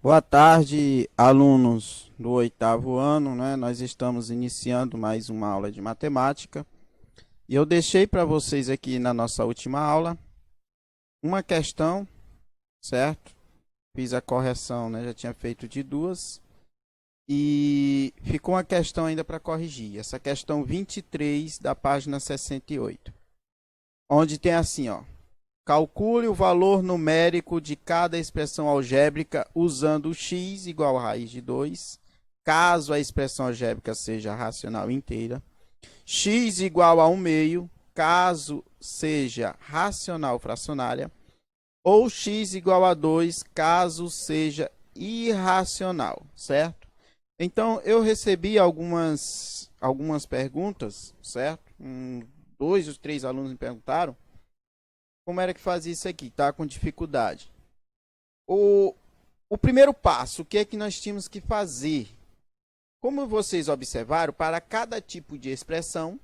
Boa tarde, alunos do oitavo ano, né? Nós estamos iniciando mais uma aula de matemática e eu deixei para vocês aqui na nossa última aula uma questão, certo? Fiz a correção, né? Já tinha feito de duas e ficou uma questão ainda para corrigir. Essa questão 23 da página 68, onde tem assim, ó. Calcule o valor numérico de cada expressão algébrica usando o x igual a raiz de 2, caso a expressão algébrica seja racional inteira, x igual a 1 meio, caso seja racional fracionária, ou x igual a 2, caso seja irracional, certo? Então, eu recebi algumas perguntas, certo? Dois ou três alunos me perguntaram como era que fazia isso aqui, tá? Com dificuldade. O, o primeiro passo, o que é que nós tínhamos que fazer? Como vocês observaram, para cada tipo de expressão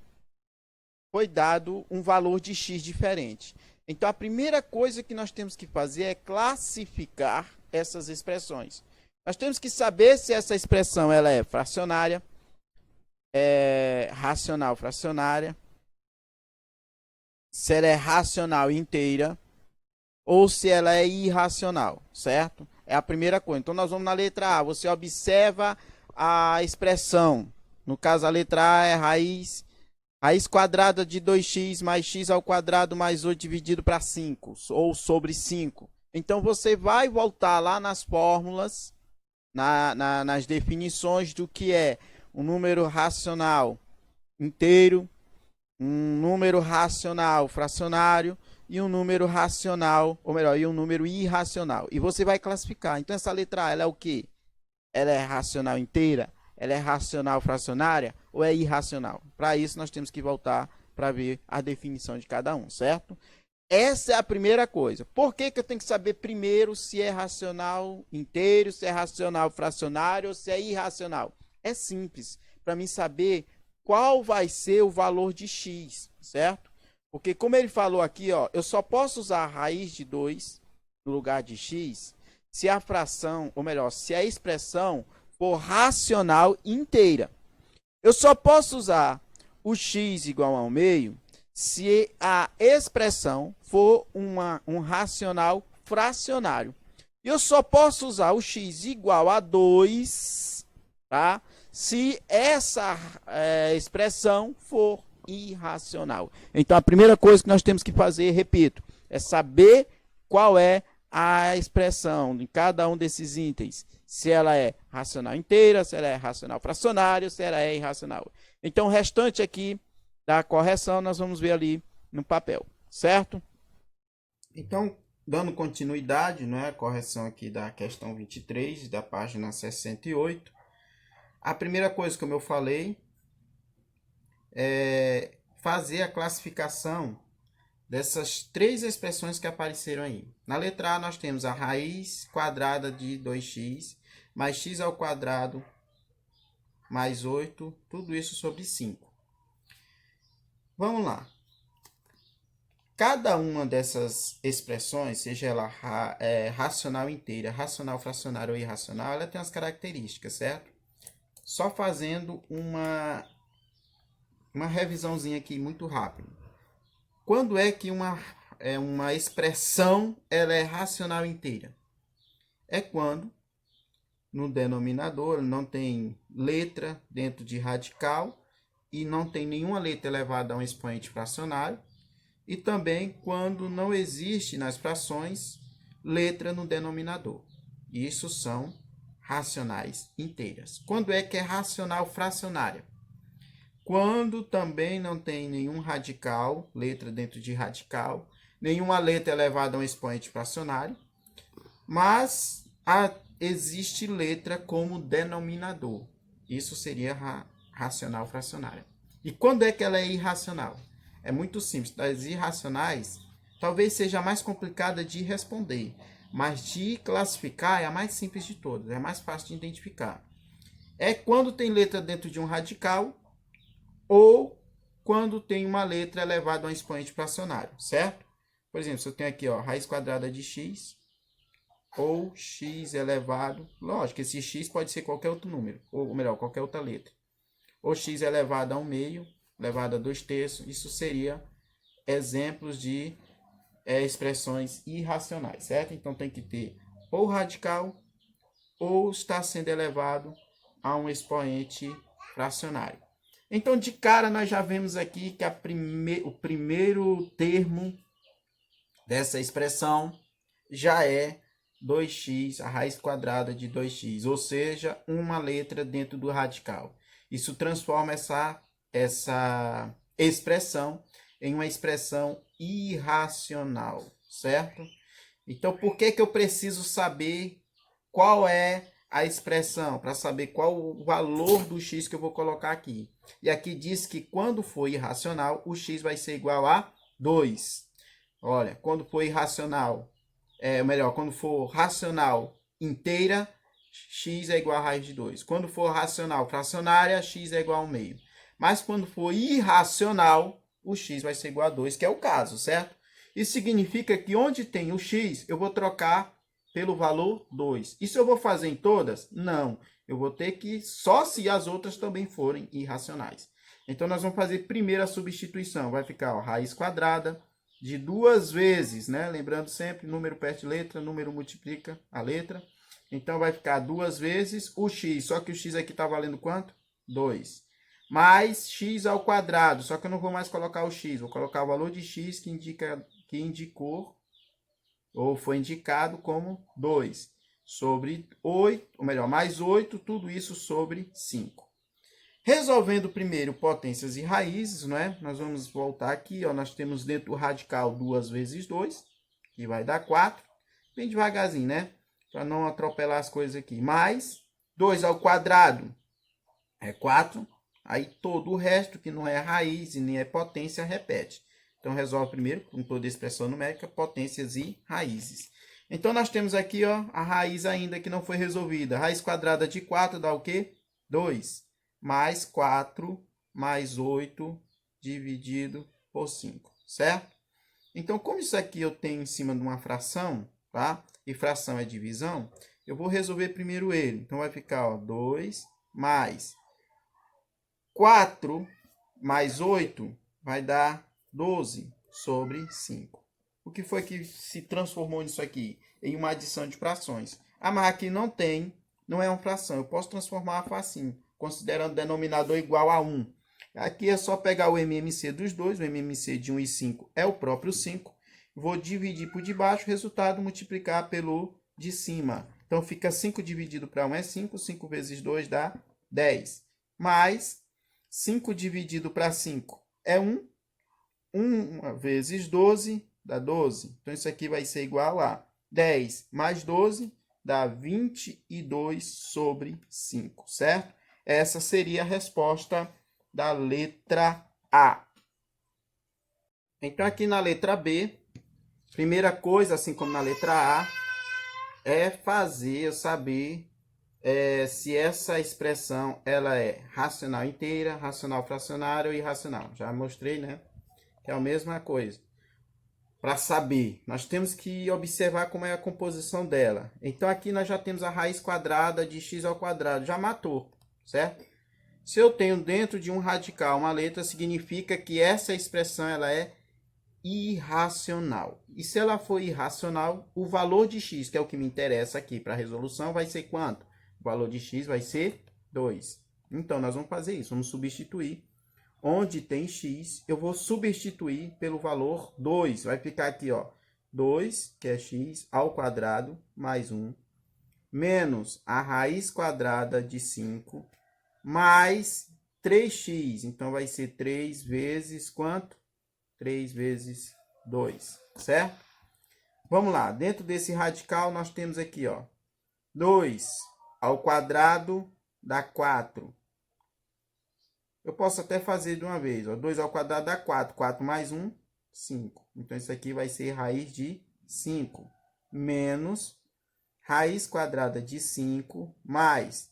foi dado um valor de x diferente. Então, a primeira coisa que nós temos que fazer é classificar essas expressões. Nós temos que saber se essa expressão ela é fracionária, racional fracionária, se ela é racional inteira, ou se ela é irracional, certo? É a primeira coisa. Então, nós vamos na letra A. Você observa a expressão. No caso, a letra A é raiz quadrada de 2x mais x ao quadrado mais 8 dividido para 5, ou sobre 5. Então, você vai voltar lá nas fórmulas, nas definições do que é um número racional inteiro, um número racional fracionário e um número racional, ou melhor, e um número irracional. E você vai classificar. Então, essa letra A, ela é o quê? Ela é racional inteira? Ela é racional fracionária? Ou é irracional? Para isso, nós temos que voltar para ver a definição de cada um, certo? Essa é a primeira coisa. Por que eu tenho que saber primeiro se é racional inteiro, se é racional fracionário ou se é irracional? É simples. Para mim saber qual vai ser o valor de x, certo? Porque como ele falou aqui, ó, eu só posso usar a raiz de 2 no lugar de x se a fração, ou melhor, se a expressão for racional inteira. Eu só posso usar o x igual a 1 meio se a expressão for um racional fracionário. Eu só posso usar o x igual a 2, tá? Se essa expressão for irracional. Então, a primeira coisa que nós temos que fazer, repito, é saber qual é a expressão em cada um desses itens. Se ela é racional inteira, se ela é racional fracionária, se ela é irracional. Então, o restante aqui da correção nós vamos ver ali no papel, certo? Então, dando continuidade, né, a correção aqui da questão 23, da página 68. A primeira coisa, como eu falei, é fazer a classificação dessas três expressões que apareceram aí. Na letra A, nós temos a raiz quadrada de 2x mais x ao quadrado mais 8, tudo isso sobre 5. Vamos lá. Cada uma dessas expressões, seja ela racional inteira, racional fracionária ou irracional, ela tem as características, certo? Só fazendo uma revisãozinha aqui muito rápido. Quando é que uma expressão ela é racional inteira? É quando no denominador não tem letra dentro de radical e não tem nenhuma letra elevada a um expoente fracionário, e também quando não existe nas frações letra no denominador. Isso são racionais inteiras. Quando é que é racional fracionária? Quando também não tem nenhum radical, letra dentro de radical, nenhuma letra elevada a um expoente fracionário, mas existe letra como denominador. Isso seria racional fracionária. E quando é que ela é irracional? É muito simples. Das irracionais, talvez seja a mais complicada de responder, mas de classificar é a mais simples de todas, é a mais fácil de identificar. É quando tem letra dentro de um radical ou quando tem uma letra elevada a um expoente fracionário, certo? Por exemplo, se eu tenho aqui, ó, raiz quadrada de x ou x elevado, lógico, esse x pode ser qualquer outro número, ou melhor, qualquer outra letra, ou x elevado a 1/2, elevado a 2/3, isso seria exemplos de expressões irracionais, certo? Então tem que ter ou radical ou está sendo elevado a um expoente fracionário. Então, de cara, nós já vemos aqui que o primeiro termo dessa expressão já é 2x, a raiz quadrada de 2x, ou seja, uma letra dentro do radical. Isso transforma essa expressão em uma expressão irracional, certo? Então, por que eu preciso saber qual é a expressão? Para saber qual o valor do x que eu vou colocar aqui. E aqui diz que quando for irracional, o x vai ser igual a 2. Olha, quando for irracional, quando for racional inteira, x é igual a raiz de 2. Quando for racional fracionária, x é igual a 1/2. Mas quando for irracional, o x vai ser igual a 2, que é o caso, certo? Isso significa que onde tem o x, eu vou trocar pelo valor 2. Isso eu vou fazer em todas? Não. Eu vou ter que, só se as outras também forem irracionais. Então, nós vamos fazer primeiro a substituição. Vai ficar, ó, raiz quadrada de 2 vezes, né? Lembrando sempre, número perde letra, número multiplica a letra. Então, vai ficar 2 vezes o x, só que o x aqui está valendo quanto? 2. Mais x ao quadrado, só que eu não vou mais colocar o x, vou colocar o valor de x que indicou, ou foi indicado como 2, sobre 8, ou melhor, mais 8, tudo isso sobre 5. Resolvendo primeiro potências e raízes, né? Nós vamos voltar aqui, ó, nós temos dentro do radical 2 vezes 2, que vai dar 4. Bem devagarzinho, né? Para não atropelar as coisas aqui. Mais 2 ao quadrado é 4. Aí todo o resto, que não é raiz e nem é potência, repete. Então, resolve primeiro, com toda a expressão numérica, potências e raízes. Então, nós temos aqui, ó, a raiz ainda que não foi resolvida. Raiz quadrada de 4 dá o quê? 2. Mais 4 mais 8 dividido por 5, certo? Então, como isso aqui eu tenho em cima de uma fração, tá? E fração é divisão, eu vou resolver primeiro ele. Então, vai ficar, ó, 2 mais 4 mais 8 vai dar 12 sobre 5. O que foi que se transformou nisso aqui? Em uma adição de frações. Ah, mas aqui não é uma fração. Eu posso transformar facinho, considerando o denominador igual a 1. Aqui é só pegar o MMC dos dois. O MMC de 1 e 5 é o próprio 5. Vou dividir por debaixo, resultado multiplicar pelo de cima. Então, fica 5 dividido para 1 é 5. 5 vezes 2 dá 10. Mais 5 dividido para 5 é 1. 1 vezes 12 dá 12. Então, isso aqui vai ser igual a 10 mais 12 dá 22 sobre 5, certo? Essa seria a resposta da letra A. Então, aqui na letra B, primeira coisa, assim como na letra A, é fazer eu saber se essa expressão ela é racional inteira, racional fracionária ou irracional. Já mostrei, né? Que é a mesma coisa. Para saber, nós temos que observar como é a composição dela. Então, aqui nós já temos a raiz quadrada de x ao quadrado. Já matou, certo? Se eu tenho dentro de um radical uma letra, significa que essa expressão ela é irracional. E se ela for irracional, o valor de x, que é o que me interessa aqui para a resolução, vai ser quanto? O valor de x vai ser 2. Então, nós vamos fazer isso. Vamos substituir. Onde tem x, eu vou substituir pelo valor 2. Vai ficar aqui, ó, 2, que é x, ao quadrado, mais 1, menos a raiz quadrada de 5, mais 3x. Então, vai ser 3 vezes quanto? 3 vezes 2, certo? Vamos lá. Dentro desse radical, nós temos aqui, ó, 2 ao quadrado dá 4. Eu posso até fazer de uma vez, ó. 2 ao quadrado dá 4. 4 mais 1, 5. Então, isso aqui vai ser raiz de 5. Menos raiz quadrada de 5 mais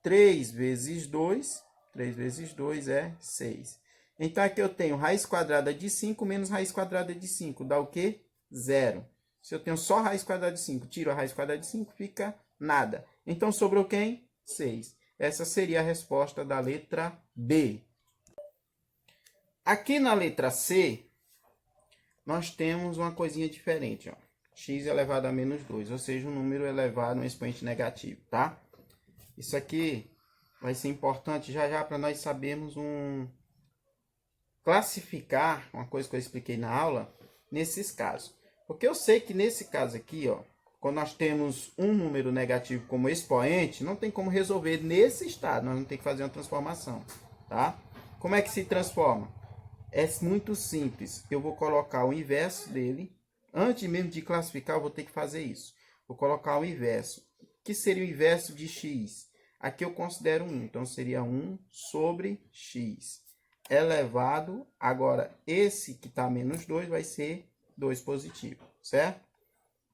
3 vezes 2. 3 vezes 2 é 6. Então, aqui eu tenho raiz quadrada de 5 menos raiz quadrada de 5. Dá o quê? 0. Se eu tenho só raiz quadrada de 5, tiro a raiz quadrada de 5, fica nada. Então, sobrou quem? 6. Essa seria a resposta da letra B. Aqui na letra C, nós temos uma coisinha diferente, ó. X elevado a menos 2, ou seja, um número elevado a um expoente negativo, tá? Isso aqui vai ser importante já para nós sabermos classificar, uma coisa que eu expliquei na aula, nesses casos. Porque eu sei que nesse caso aqui, ó, quando nós temos um número negativo como expoente, não tem como resolver nesse estado, nós vamos ter que fazer uma transformação, tá? Como é que se transforma? É muito simples. Eu vou colocar o inverso dele. Antes mesmo de classificar, eu vou ter que fazer isso. Vou colocar o inverso. O que seria o inverso de x? Aqui eu considero 1. Então, seria 1 sobre x. Elevado. Agora, esse que está menos 2 vai ser 2 positivo. Certo?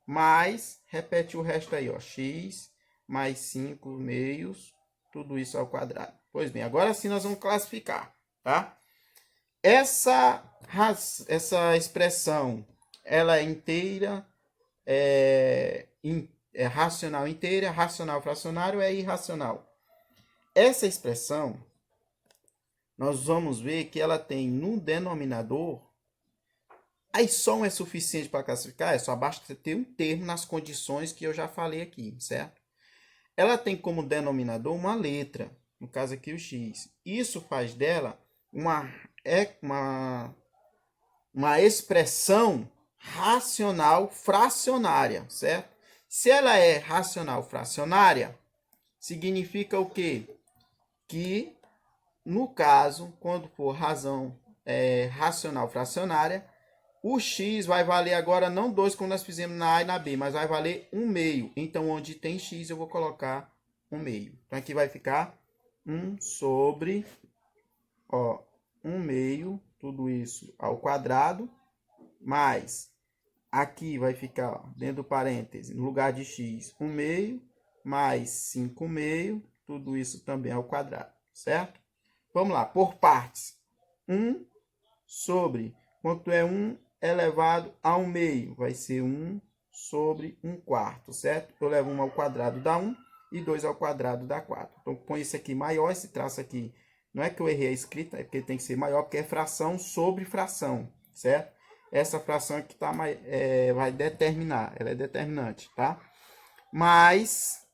Mais, repete o resto aí, ó. X mais 5 meios. Tudo isso ao quadrado. Pois bem, agora sim nós vamos classificar. Tá? Essa expressão, ela é inteira, é racional inteira, racional fracionário é irracional. Essa expressão, nós vamos ver que ela tem no denominador, aí só um é suficiente para classificar, é só basta ter um termo nas condições que eu já falei aqui, certo? Ela tem como denominador uma letra, no caso aqui o x. Isso faz dela uma expressão racional fracionária, certo? Se ela é racional fracionária, significa o quê? Que, no caso, quando for racional fracionária, o x vai valer agora não 2 como nós fizemos na A e na B, mas vai valer 1 meio. Então, onde tem x, eu vou colocar 1 meio. Então, aqui vai ficar 1 sobre, ó, 1 meio, tudo isso ao quadrado, mais, aqui vai ficar, ó, dentro do parêntese, no lugar de x, 1 meio, mais 5 meio, tudo isso também ao quadrado, certo? Vamos lá, por partes. 1 sobre, quanto é 1 elevado a 1 meio? Vai ser 1 sobre 1 quarto, certo? Eu levo 1 ao quadrado dá 1 e 2 ao quadrado dá 4. Então, põe esse aqui maior, esse traço aqui. Não é que eu errei a escrita, é porque tem que ser maior, porque é fração sobre fração, certo? Essa fração aqui vai determinar, ela é determinante, tá? Mas,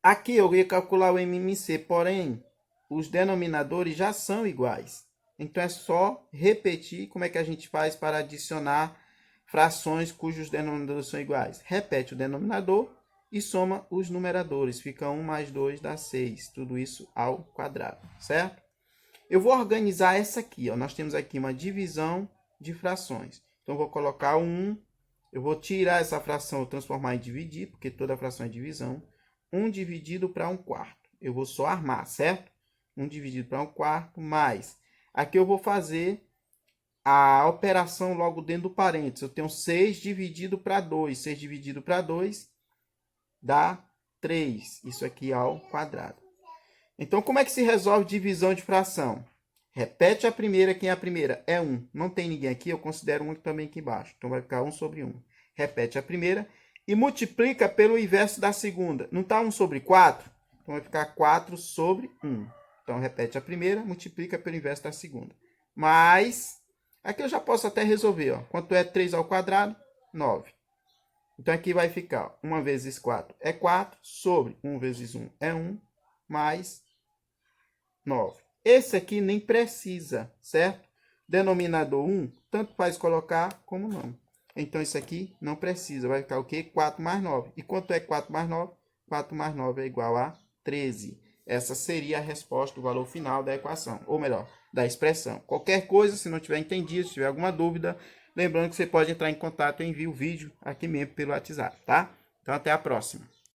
aqui eu ia calcular o MMC, porém, os denominadores já são iguais. Então, é só repetir como é que a gente faz para adicionar frações cujos denominadores são iguais. Repete o denominador e soma os numeradores. Fica 1 mais 2 dá 6. Tudo isso ao quadrado, certo? Eu vou organizar essa aqui, ó. Nós temos aqui uma divisão de frações. Então, eu vou colocar 1. Eu vou tirar essa fração e transformar em dividir, porque toda fração é divisão. 1 dividido para 1 quarto. Eu vou só armar, certo? 1 dividido para 1 quarto, mais. Aqui eu vou fazer a operação logo dentro do parênteses. Eu tenho 6 dividido para 2. 6 dividido para 2 dá 3. Isso aqui ao quadrado. Então, como é que se resolve divisão de fração? Repete a primeira. Quem é a primeira? É 1. Não tem ninguém aqui, eu considero 1 também aqui embaixo. Então, vai ficar 1 sobre 1. Repete a primeira e multiplica pelo inverso da segunda. Não está 1 sobre 4? Então, vai ficar 4 sobre 1. Então, repete a primeira, multiplica pelo inverso da segunda. Mas, aqui eu já posso até resolver, ó. Quanto é 3 ao quadrado? 9. Então, aqui vai ficar 1 vezes 4 é 4, sobre 1 vezes 1 é 1, mais 9. Esse aqui nem precisa, certo? Denominador 1, tanto faz colocar como não. Então, isso aqui não precisa. Vai ficar o quê? 4 mais 9. E quanto é 4 mais 9? 4 mais 9 é igual a 13. Essa seria a resposta, o valor final da equação. Ou melhor, da expressão. Qualquer coisa, se não tiver entendido, se tiver alguma dúvida, lembrando que você pode entrar em contato e enviar o vídeo aqui mesmo pelo WhatsApp, tá? Então, até a próxima.